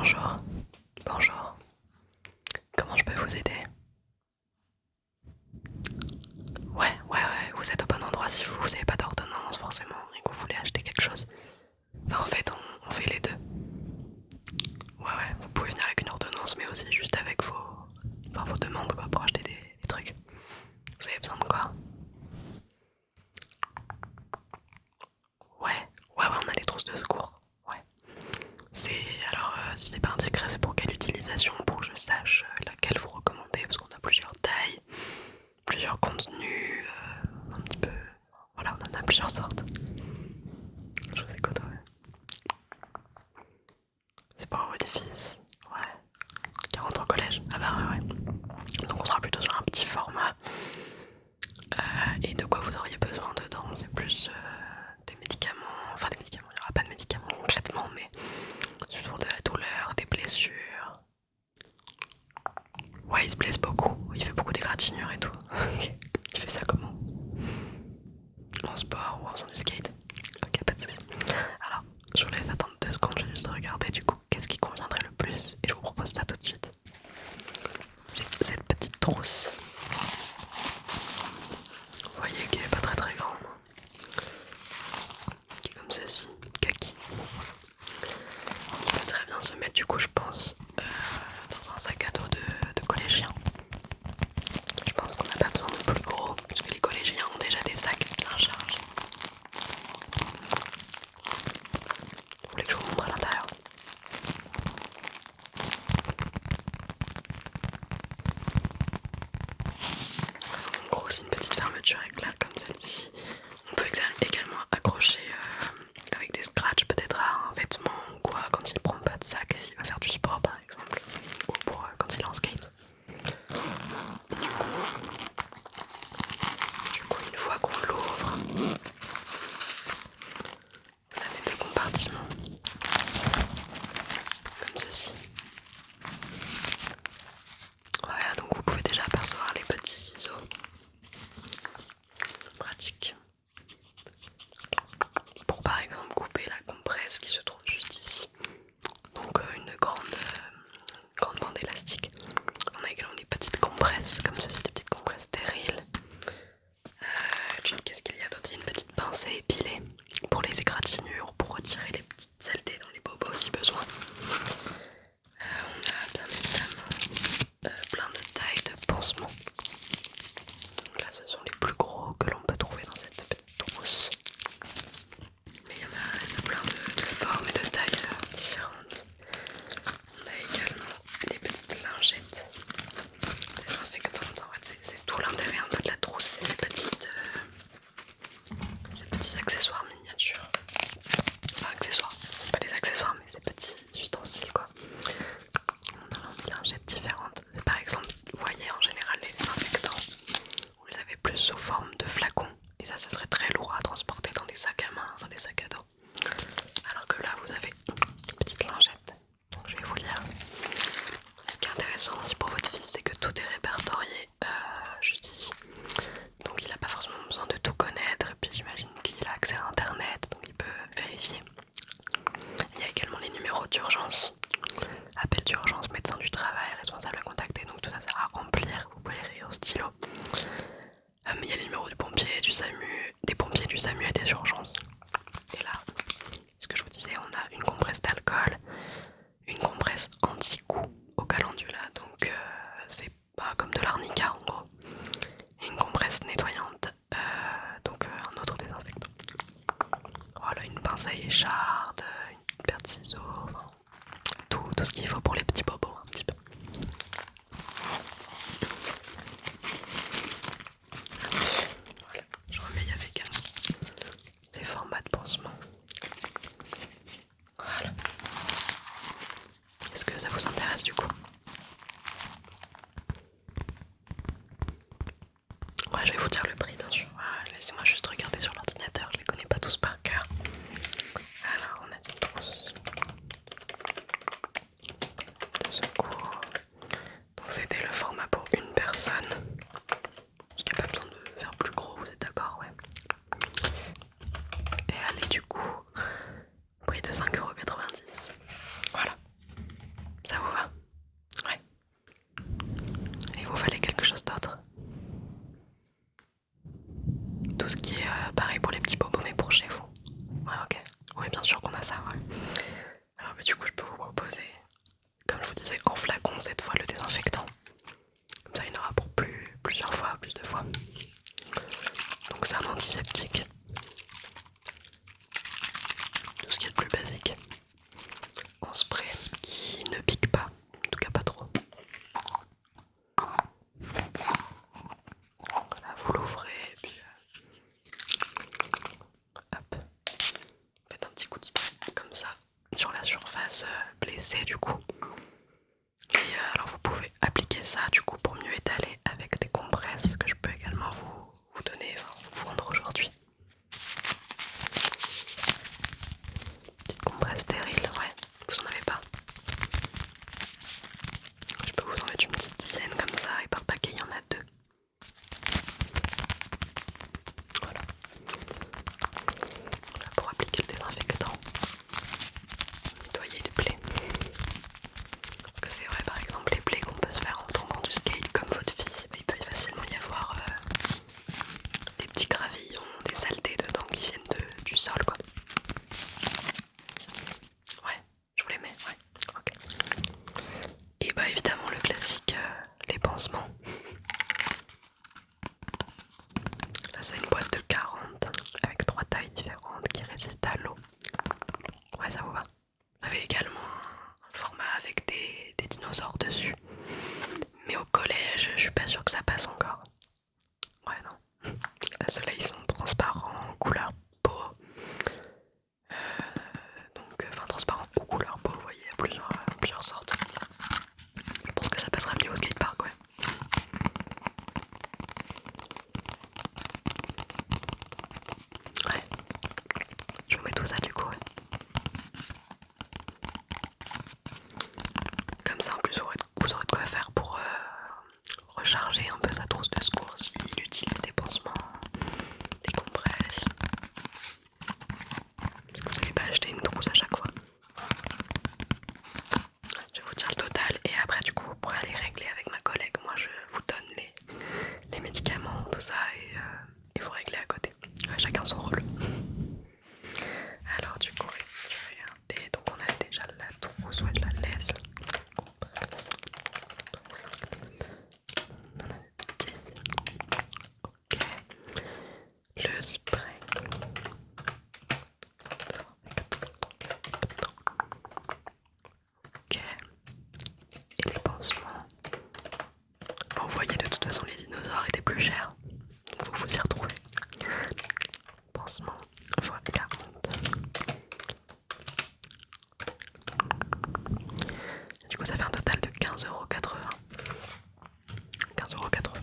Bonjour, bonjour. Comment je peux vous aider? Ouais, vous êtes au bon endroit si vous n'avez pas d'ordonnance forcément et que vous voulez acheter quelque chose. Enfin, en fait, on fait les deux. Ouais, vous pouvez venir avec une ordonnance, mais aussi juste avec vos demandes quoi, pour acheter des trucs. Vous avez besoin de quoi? Ouais, on a des trousses de secours. Ouais. Si c'est pas indiscret, c'est pour quelle utilisation? Pour que je sache laquelle vous recommandez, parce qu'on a plusieurs tailles, plusieurs contenus, un petit peu. Voilà, on en a plusieurs sortes. Je vous écoute, ouais. C'est pour votre fils, ouais. Qui rentre au collège. Ah bah ouais. Donc on sera plutôt sur un petit format. Et de quoi vous auriez besoin dedans? C'est plus des médicaments. Enfin des médicaments, il n'y aura pas de médicaments concrètement, mais c'est pour de la douleur, des blessures. Ouais, il se blesse beaucoup. Il fait beaucoup d'égratignures et tout. Il fait ça comment? En sport ou en faisant du skate? Ok, pas de soucis. Alors, je vous laisse attendre 2 secondes, je vais juste regarder du coup qu'est-ce qui conviendrait le plus et je vous propose ça tout de suite. J'ai cette petite trousse. Vous voyez qu'elle est pas très grande. Qui est comme ceci, kaki. Qui peut très bien se mettre du coup je pense dans un sac à dos de collégien. Je pense qu'on n'a pas besoin de plus gros parce que les collégiens ont déjà des sacs bien chargés. Vous voulez que je vous montre à l'intérieur? En gros c'est une petite fermeture éclair comme celle-ci. On peut également accrocher avec des scratchs peut-être à un vêtement ou quoi quand il prend pas de sac s'il va faire du sport par exemple. Ou pour quand il est en skate. Du coup une fois qu'on l'ouvre, vous avez 2 compartiments. Comme ceci. Voilà, donc vous pouvez déjà apercevoir les petits ciseaux. Pratique. Pour par exemple couper la compresse qui se trouve juste ici. Donc une grande bande élastique. On a également des petites compresses, comme ceci, des petites compresses stériles. Qu'est-ce qu'il y a d'autre? Il y a une petite pince à épiler pour les égratignures, pour retirer les petites saletés dans les bobos si besoin. On a bien évidemment plein de tailles de pansements. Donc là ce sont les plus gros que l'on peut trouver dans cette petite trousse. Mais il y en a plein de formes et de tailles différentes. On a également les petites lingettes désinfectantes. En fait c'est tout l'intérêt un peu de la trousse, c'est ces petits accessoires miniatures. Enfin accessoires, ce sont pas des accessoires mais ces petits ustensiles quoi. On a des lingettes différentes. Par exemple, vous voyez en général les désinfectants, vous les avez plus sous forme de flacons. Et ça serait très lourd à transporter dans des sacs à main, dans des sacs à dos. Alors que là vous avez une petite lingette. Donc je vais vous lire. Ce qui est intéressant aussi pour votre fils, c'est que tout est répertorié juste ici. Donc il n'a pas forcément besoin de tout connaître. Et puis j'imagine qu'il a accès à internet, donc il peut vérifier. Il y a également les numéros d'urgence. Appel d'urgence, médecin du travail, responsable à contacter. Donc tout ça, ça à remplir. Vous pouvez écrire au stylo. Il y a les numéros du pompier, du SAMU, des pompiers, du SAMU et des urgences. Et là, ce que je vous disais, on a une compresse d'alcool, une compresse anti-coup au calendula, donc c'est pas comme de l'arnica en gros, et une compresse nettoyante, donc un autre désinfectant. Voilà, une pince à écharde, une paire de ciseaux, enfin, tout ce qu'il faut pour les petits bobos un petit peu. Voilà, je remets, il y avait également ces formats de pansement. Voilà. Est-ce que ça vous intéresse du coup? Ouais, je vais vous dire le prix bien sûr. Laissez-moi juste regarder sur l'ordinateur, je les connais pas tous par cœur. Alors, on a cette trousse de secours. Donc, c'était le format pour une personne. Parce qu'il n'y a pas besoin de faire plus gros, vous êtes d'accord? Ouais. Et elle est du coup, prix de 5,90 €. Voilà. C du coup. Et alors vous pouvez appliquer ça du coup pour mieux étaler avec des compresses que je peux également vous donner, enfin, vous vendre aujourd'hui. Petite compresse stérile, ouais, vous en avez pas. Je peux vous en mettre une petite dizaine comme ça et par paquet il y en a 2. Voilà. Là, pour appliquer le désinfectant, nettoyer les plaies. C'est vrai par exemple les plaies qu'on peut se faire en tombant du skate comme votre fils, il peut facilement y avoir des petits gravillons, des saletés dedans qui viennent du sol quoi. Ouais, je vous les mets, ouais, ok. Et bah évidemment le classique, les pansements. Là c'est une boîte de 40 avec 3 tailles différentes qui résistent à l'eau. Ouais ça vous va. J'avais également un format avec des dinosaures dessus. Mais au collège, je suis pas sûre que ça passe encore. Ouais non. Là ceux-là ils sont transparents, couleur peau. Donc enfin transparent ou couleur peau, vous voyez, il y a plusieurs sortes. Je pense que ça passera mieux au skatepark, ouais. Ouais. Je vous mets tout ça du coup, ouais. Comme ça en plus vous aurez de quoi faire pour recharger un peu sa trousse de secours s'il utilise des pansements, des compresses. Parce que vous n'allez pas acheter une trousse à chaque fois. Je vais vous dire le total et après du coup vous pourrez aller régler avec ma collègue. Moi je vous donne les médicaments, tout ça et vous réglez à côté. Ouais, chacun son rôle. Alors du coup je vais regarder. Donc on a déjà la trousse, ouais je la laisse. Compresse. On en a 10. Ok. Le spray. Ok. Et les pansements. Bon, vous voyez de toute façon les dinosaures étaient plus chers. Donc vous vous y retrouvez. Pansement fois 40. Du coup ça fait un total de 15,80€. 15,80€.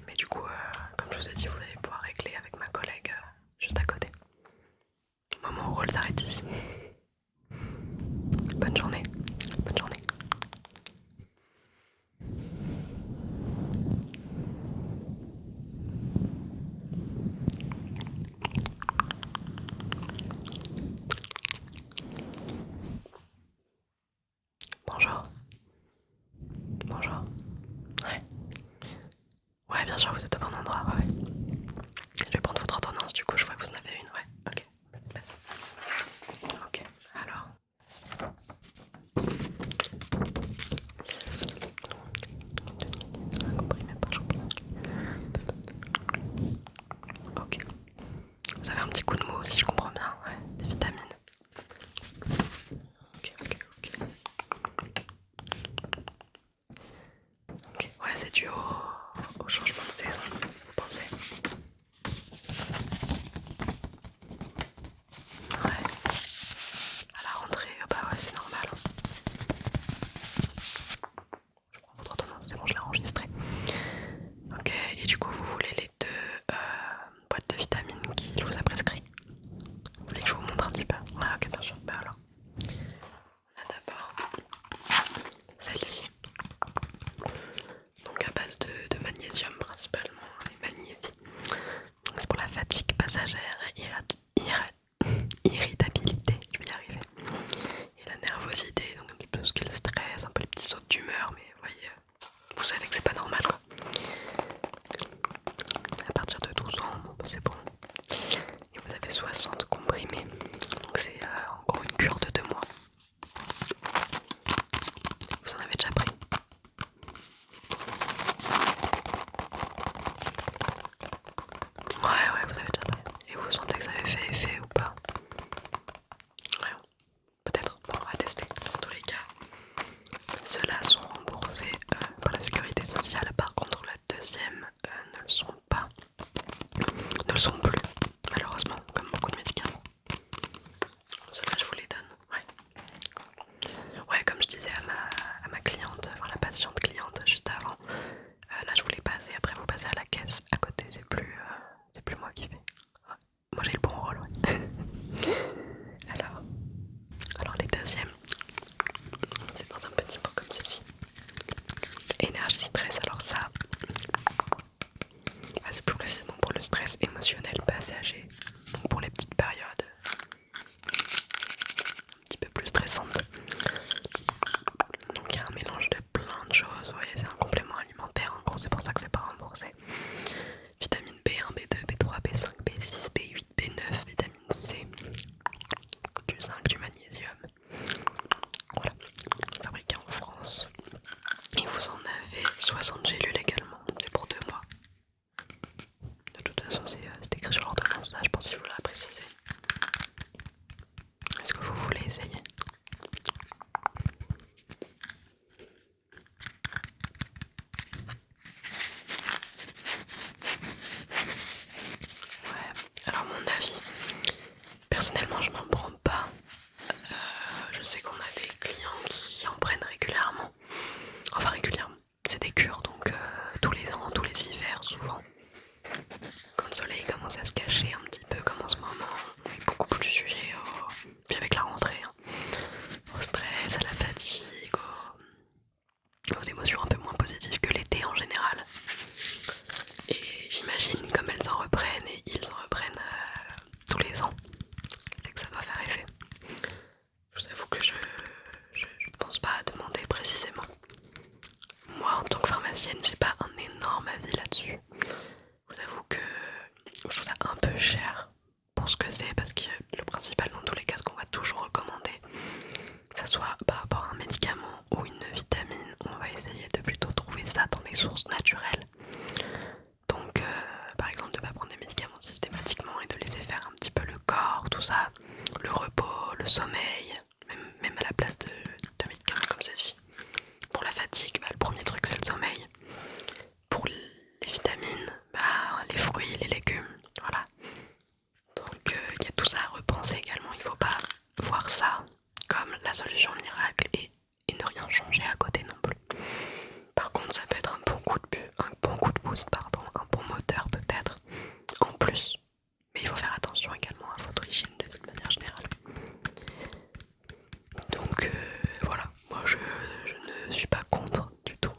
Mais du coup, comme je vous ai dit, vous allez pouvoir régler avec ma collègue juste à côté. Moi mon rôle s'arrête ici. Bonne journée. Bonne journée. Bonjour. Bonjour. Ouais. Ouais, bien sûr, vous êtes au bon endroit. Ouais. Je vais prendre votre ordonnance, du coup, je vois que vous en avez une. Ouais, ok. Vas-y. Ok, alors. Un comprimé par jour. Ok. Vous avez un petit coup de mou, si je comprends bien. Ouais, des vitamines. Ok, ok, ok. Ok, ouais, c'est dû au changement de saison, vous pensez? Ouais. À la rentrée, bah ouais, c'est normal. Je prends votre ordonnance, c'est bon, je l'ai enregistré. Ok, et du coup, vous voulez les 2 boîtes de vitamines qu'il vous a prescrit? Vous voulez que je vous montre un petit peu? Ouais, ok, bien sûr. Bah alors, on a d'abord celle-ci. Donc à base de magnésium principalement, et magnésie. C'est pour la fatigue passagère, irritabilité, je vais y arriver, et la énergie stress, alors ça, c'est plus précisément pour le stress émotionnel passager, donc pour les petites périodes un petit peu plus stressantes. Donc il y a un mélange de plein de choses, vous voyez, c'est un complément alimentaire en gros, c'est pour ça que c'est pas remboursé. Vitamine B1, B2, B3, B5, B6, B8, B9, vitamine C, du zinc, du magnésium. Voilà, fabriqué en France. Et vous en avez 60 gélules également, c'est pour 2 mois. De toute façon, c'est écrit sur l'ordonnance, là, je pense qu'il faut la préciser. Est-ce que vous voulez essayer? Ouais, alors mon avis, personnellement je n'en prends pas. Je sais qu'on a des clients qui en prennent régulièrement. Enfin régulièrement, c'est des cures donc tous les ans, tous les hivers souvent. Quand le soleil commence à se cacher un petit peu comme en ce moment, on est beaucoup plus sujet puis avec la rentrée, hein, au stress, à la fatigue, aux émotions un peu moins positives que l'été en général. Et j'imagine comme elles en reprennent et ils en reprennent tous les ans, c'est que ça doit faire effet. Je vous avoue que je pense pas à demander précisément. Moi en tant que pharmacienne j'ai pas un énorme avis là-dessus. Je vous avoue que je trouve ça un peu cher pour ce que c'est, parce que le principal dans tous les cas, ce qu'on va toujours recommander, que ça soit par rapport à un médicament ou une vitamine, on va essayer de plutôt trouver ça dans des sources naturelles. Donc par exemple de ne pas prendre des médicaments systématiquement et de laisser faire un petit peu le corps, tout ça, le repos, le sommeil, même à la place de médicaments comme ceci. Pour la fatigue, le premier truc c'est le sommeil. Pour les vitamines, les fruits, les légumes, voilà. Donc il y a tout ça à repenser également, il faut pas voir ça comme la solution miracle et ne rien changer à côté non plus. Par contre ça peut être un bon coup de boost, un bon moteur peut-être en plus, mais il faut faire attention également à votre hygiène de vie de manière générale. Donc voilà, moi je ne suis pas contre du tout,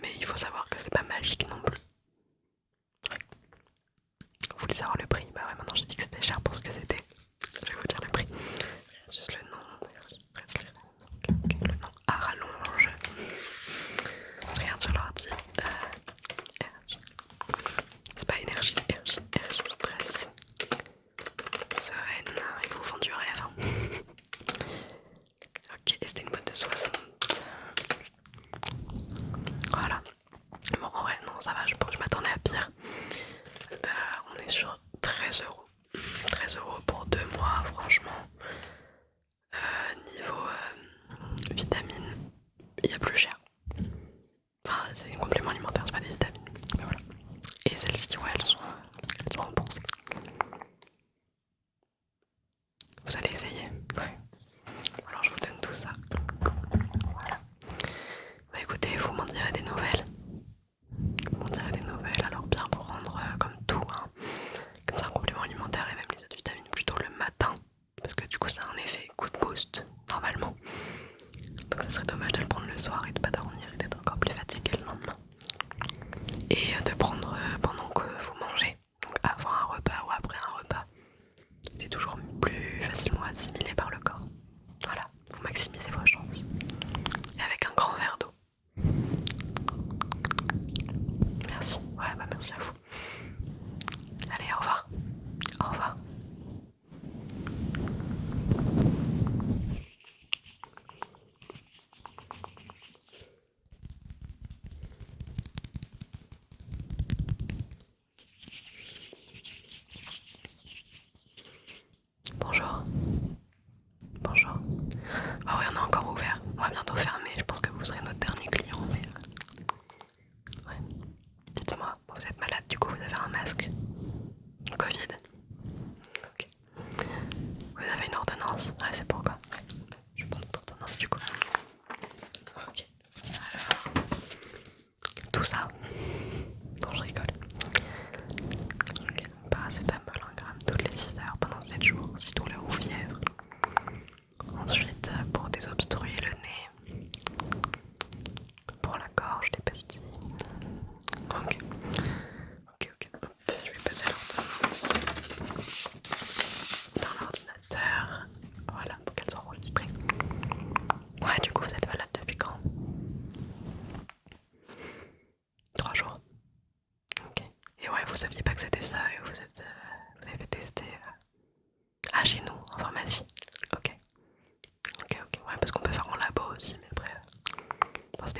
mais il faut savoir que c'est pas magique non plus. Ouais. Vous voulez savoir le prix? Bah ouais, maintenant j'ai dit que c'était cher pour ce que c'était. Je vais vous dire le prix. Juste le nom. Le nom à rallonge. Je regarde sur l'ordi. C'est pas énergie, c'est énergie stress. Sereine, ils vous font du rêve. Ok, et c'était une boîte de 60. Voilà. Bon, en vrai, non, ça va, je m'attendais à pire. On est sur 13 euros. 13 euros pour 2 mois, franchement. Niveau vitamines, il y a plus cher. Enfin, c'est un complément alimentaire, c'est pas des vitamines. Mais voilà. Et celles-ci, ouais, elles sont remboursées. Vous allez essayer? Ouais. Alors je vous donne tout ça. Voilà. Bah écoutez, vous m'en direz des nouvelles. Alors bien prendre comme tout, hein. Comme c'est un complément alimentaire et même les autres vitamines plutôt le matin. Parce que du coup ça a un effet coup de boost, normalement. Donc ça serait dommage de le prendre le soir et de pas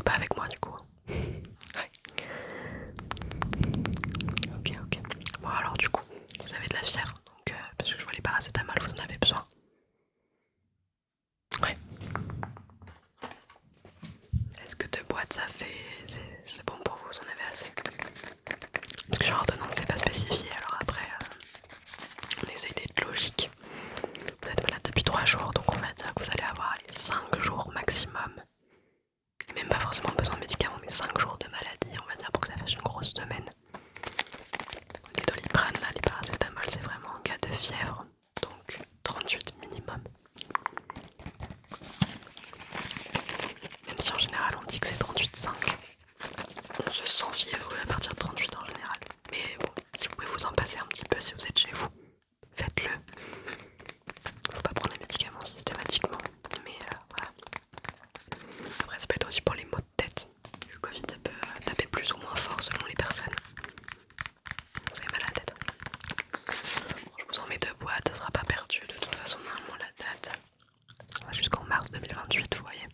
T'es pas avec moi du coup. Ouais. Ok, ok. Bon alors du coup, vous avez de la fièvre, donc parce que je vois les paracétamol, vous en avez besoin. Ouais. Est-ce que 2 boîtes ça fait... c'est bon pour vous, vous en avez assez? Parce que sur ordonnance c'est pas spécifié, alors après on essaye d'être logique. Vous êtes malade depuis 3 jours, donc on va dire que vous allez avoir les 5 jours maximum. Et même pas forcément besoin de médicaments, mais 5 jours de maladie, on va dire, pour que ça fasse une grosse semaine. Les Doliprane, là, les paracétamol, c'est vraiment en cas de fièvre, donc 38 minimum. Même si en général on dit que c'est 38,5. On se sent fiévreux à partir de 38 en général. Mais bon, si vous pouvez vous en passer un petit peu si vous êtes chez vous, faites-le. Faut pas prendre les médicaments systématiquement, mais voilà. Après ça peut être aussi pour les maux de tête. Le Covid ça peut taper plus ou moins fort selon les personnes. Vous avez mal à la tête. Bon, je vous en mets 2 boîtes, ça sera pas perdu. De toute façon normalement la date va jusqu'en mars 2028, vous voyez.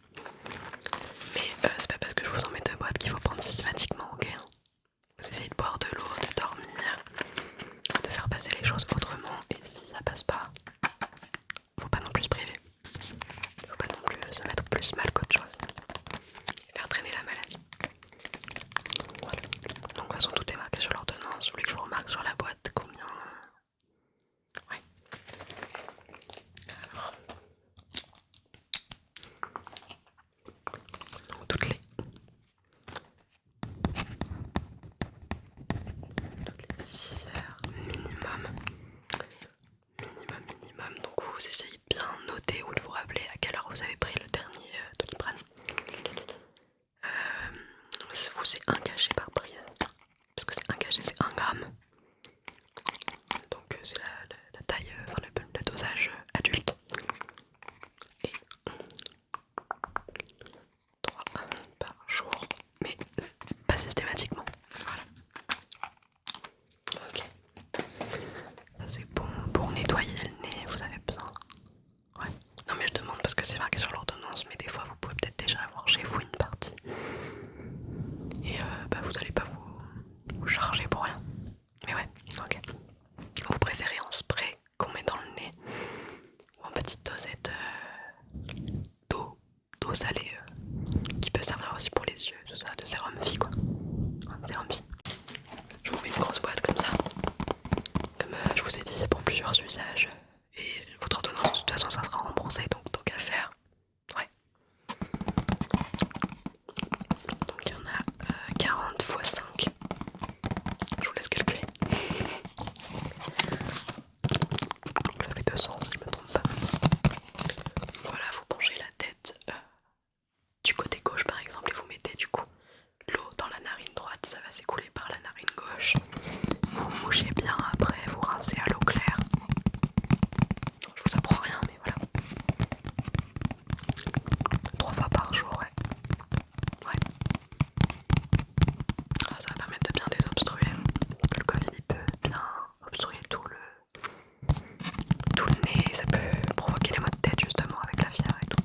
Mais c'est pas parce que je vous en mets 2 boîtes qu'il faut prendre systématiquement, ok? Vous essayez de boire de l'eau, de dormir, de faire passer les choses autrement, et si ça passe pas, faut pas non plus se priver. Faut pas non plus se mettre plus mal qu'autre chose. Et faire traîner la maladie. Voilà. Donc de toute façon tout est marqué sur l'ordonnance. Vous voulez que je vous remarque sur la boîte combien? Ouais. Alors. Donc toutes les 6 heures minimum. Minimum. Donc vous essayez de bien noter ou de vous rappeler à quelle heure vous avez pris le dernier Doliprane. Vous c'est 1 cachet par prise. Parce que c'est 1 cachet, c'est 1 gramme. Donc c'est la taille, enfin le dosage adulte. Et 3 par jour. Mais pas systématiquement. Voilà. Ok. Ça c'est bon pour nettoyer le nez, vous avez besoin. Ouais. Non mais je demande parce que c'est marqué sur l'ordonnance, mais des fois vous pouvez peut-être déjà avoir chez vous une partie. Et vous allez pas vous charger pour rien. Mais ouais, ok. Vous préférez en spray qu'on met dans le nez ou en petite dosette d'eau salée qui peut servir aussi pour les yeux, tout ça, de sérum vie quoi. Un sérum vie. Je vous mets une grosse boîte comme ça. Comme je vous ai dit, c'est pour plusieurs usages. Et votre ordonnance, de toute façon, ça sera remboursé, donc tant qu'à faire. Ouais. Donc il y en a 40 x 5. Je vous laisse calculer. Ça fait 200 si je me trompe pas. Voilà, vous penchez la tête du côté gauche par exemple et vous mettez du coup l'eau dans la narine droite, ça va s'écouler par la narine gauche. Vous mouchez bien après, vous rincez à l'eau claire. Je vous apprends rien mais voilà. 3 fois par jour, ouais. Ouais. Ah, ça va permettre de bien désobstruer. Le Covid il peut bien obstruer tout le nez, ça peut provoquer les maux de tête justement avec la fièvre et tout.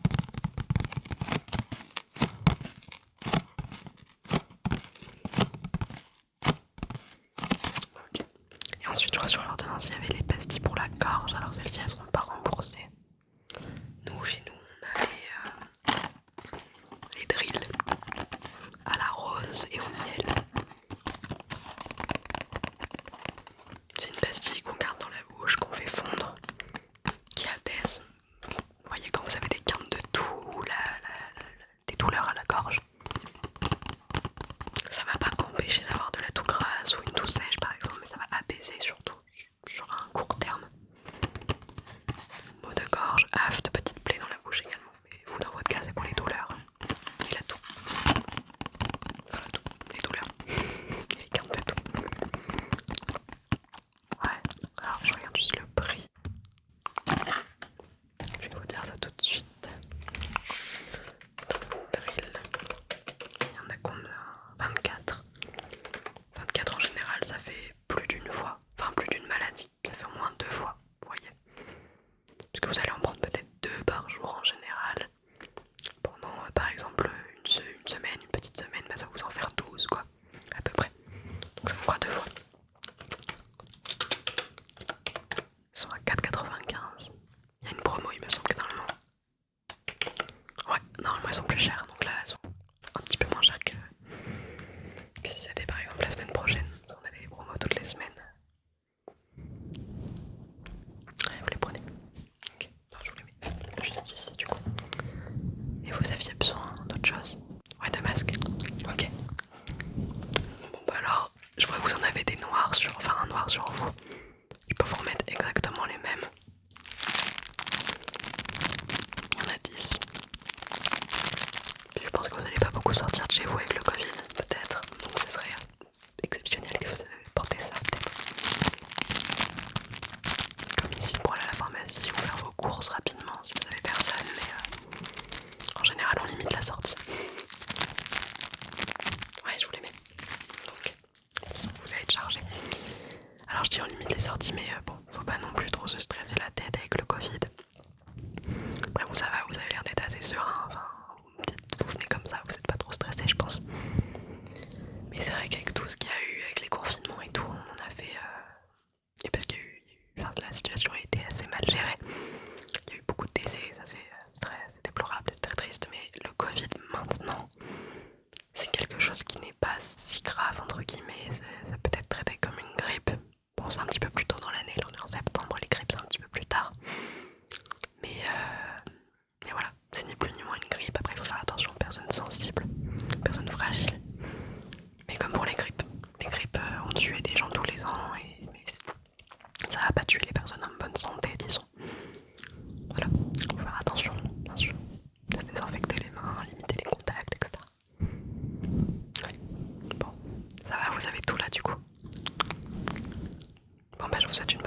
Okay. Et ensuite je crois sur l'ordonnance il y avait les pastilles pour la gorge, alors celles-ci elles seront pas remboursées. Nous chez nous on a les drills à la rose et au miel. C'est une pastille qu'on garde dans la bouche, qu'on fait fondre, qui apaise. Vous voyez quand vous avez des quintes de toux ou des douleurs à la gorge. Ça va pas empêcher d'avoir de la toux grasse ou une toux sèche par exemple, mais ça va apaiser surtout sur un court terme. Maux de gorge, aphte, petite plaie dans la bouche également. Mais vous dans votre cas c'est pour les douleurs et la toux. Enfin la toux, les douleurs. elles sont plus chères, donc là elles sont un petit peu moins chères que si c'était par exemple la semaine prochaine, parce qu'on a des promos toutes les semaines. Ouais, vous les prenez. Ok, non, je vous les mets juste ici du coup. Et vous aviez besoin d'autre chose? Ouais, de masques. Ok. Bon bah alors, je vois que vous en avez des noirs sur, enfin un noir sur vous. Je peux vous remettre exactement les mêmes. Il y en a 10. Puis je pense que vous n'allez pas beaucoup sortir de chez vous avec le Covid, peut-être. Donc ce serait exceptionnel que vous portez ça, peut-être. Comme ici pour aller à la pharmacie ou faire vos courses rapidement si vous avez personne, mais en général on limite la sortie. Ouais, je vous les mets. Donc, vous allez être chargé. Alors je dis on limite les sorties, mais bon, faut pas non plus trop se stresser la tête avec le Covid. Après vous ça va, vous avez l'air d'être assez serein, enfin vous venez comme ça, vous n'êtes pas trop stressé je pense. Mais c'est vrai qu'avec tout ce qu'il y a eu, avec les confinements et tout, on a fait... Et parce qu'il y a eu... Enfin, la situation a été assez mal gérée. Il y a eu beaucoup de décès, ça c'est déplorable, c'est très triste, mais le Covid maintenant, c'est quelque chose qui n'est pas si grave entre guillemets, ça peut être traité comme une grippe. Bon, c'est un petit peu plus tôt dans l'année, là on est en septembre, les grippes c'est un petit peu plus tard. Mais voilà, c'est ni plus ni moins une grippe. Après il faut faire attention aux personnes sensibles, aux personnes fragiles. Mais comme pour les grippes ont tué des gens tous les ans, mais ça va pas tuer les personnes en bonne santé, disons. Voilà, faut faire attention, bien sûr. Se désinfecter les mains, limiter les contacts, etc. Ouais. Bon, ça va, vous avez tout là du coup. Bon bah je vous souhaite une